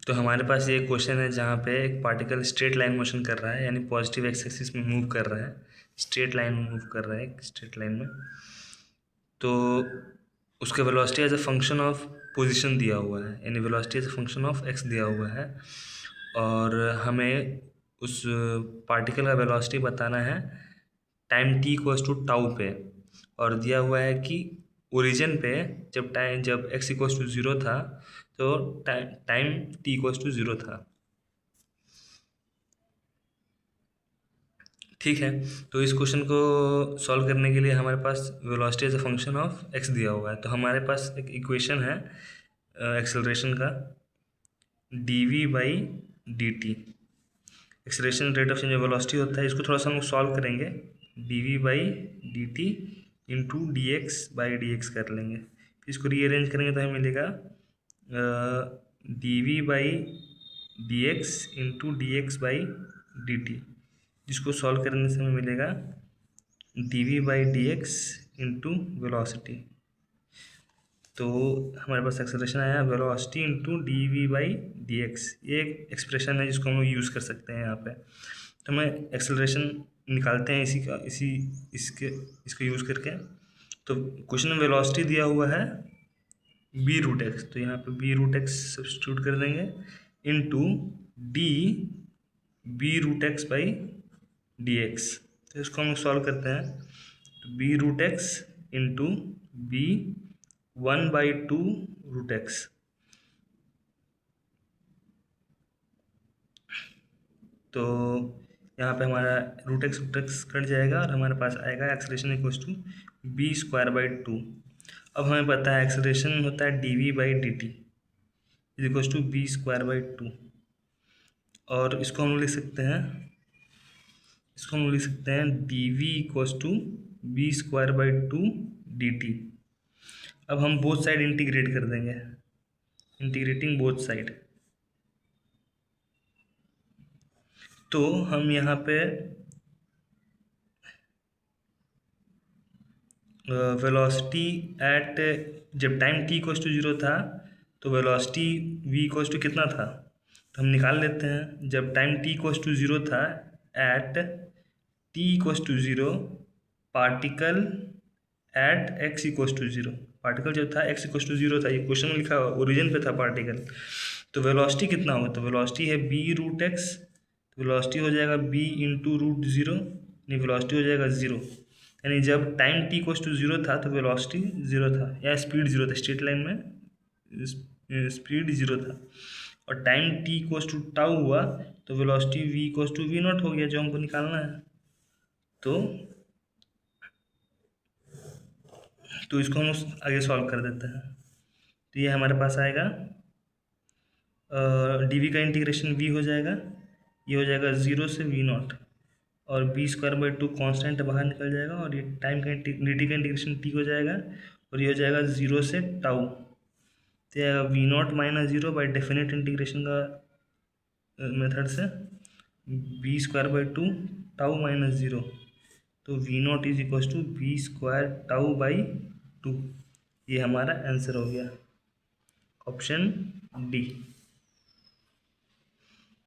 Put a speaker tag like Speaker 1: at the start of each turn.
Speaker 1: तो हमारे पास ये क्वेश्चन है जहाँ पे एक पार्टिकल स्ट्रेट लाइन मोशन कर रहा है, यानी पॉजिटिव एक्स एक्सिस में मूव कर रहा है, स्ट्रेट लाइन में मूव कर रहा है, एक स्ट्रेट लाइन में। तो उसके velocity as a function of position दिया हुआ है, यानी velocity as a function of x दिया हुआ है, और हमें उस पार्टिकल का वेलोसिटी बताना है time t equals to tau पे। और दिया हुआ है कि ओरिजिन पे जब x इक्वल्स टू ज़ीरो था तो time t equals to zero था। ठीक है, तो इस क्वेश्चन को सॉल्व करने के लिए हमारे पास velocity as a function of x दिया हुआ है। तो हमारे पास एक इक्वेशन है एक्सेलरेशन का, dv by dt। Acceleration rate of change of velocity होता है, इसको थोड़ा सा हम लोग सॉल्व करेंगे। dv by d T into d x by d x कर लेंगे, फिर इसको रीअरेंज करेंगे तो हमें मिलेगा dv by d x into d x by d t, जिसको सॉल्व करने से हमें मिलेगा dv by d x into velocity. तो हमारे पास एक्सेलरेशन आया velocity into d v by d x. ये एक एक्सप्रेशन है जिसको हम लोग यूज़ कर सकते हैं यहाँ पे। तो हमें एक्सेलरेशन निकालते हैं इसी का इसी इसके इसको यूज़ करके। तो क्वेश्चन में वेलोसिटी दिया हुआ है बी रूट एक्स, तो यहाँ पे बी रूट एक्स सब्स्टिट्यूट कर देंगे into d b root x by d x. तो इसको हम सॉल्व करते हैं, तो b root x into b 1/2 root x. तो यहाँ पे हमारा रूट एक्स कट जाएगा और हमारे पास आएगा acceleration equals to B square by two. अब हमें पता है एक्सेलरेशन होता है d v by d t is equals to B square by two, और इसको हम लिख सकते हैं d v equals to B square by two d t. अब हम बोथ साइड इंटीग्रेट कर देंगे, इंटीग्रेटिंग बोथ साइड। तो हम यहाँ पे वेलोसिटी एट, जब time t equals to zero था तो वेलोसिटी v इक्वल्स टू कितना था, तो हम निकाल लेते हैं। जब time t equals to zero था at t equals to zero particle at x equals to zero, particle जब था x इक्वल्स टू ज़ीरो था, ये क्वेश्चन में लिखा हुआ ओरिजिन पे था पार्टिकल। तो वेलोसिटी कितना होगा, तो वेलोसिटी है b रूट एक्स, तो वेलोसिटी हो जाएगा b इंटू रूट ज़ीरो, यानी वेलोसिटी हो जाएगा ज़ीरो। यानी जब time t equals to zero था तो वेलोसिटी ज़ीरो था, या स्पीड ज़ीरो था, स्ट्रेट लाइन में स्पीड ज़ीरो था। और time t equals to tau हुआ तो velocity v equals to v naught हो गया, जो हमको निकालना है। तो इसको हम आगे सॉल्व कर देते हैं। तो ये हमारे पास आएगा डी वी का इंटीग्रेशन v हो जाएगा, ये हो जाएगा ज़ीरो से v नॉट, और b square by two constant बाहर निकल जाएगा, और ये टाइम का डी टी का इंटीग्रेशन टी हो जाएगा, और ये हो जाएगा ज़ीरो से टाउ। तो ये आएगा v naught minus zero by definite integration का मेथड से B square by two tau minus zero, तो v naught is equals to B square tau by two. ये हमारा आंसर हो गया, ऑप्शन डी।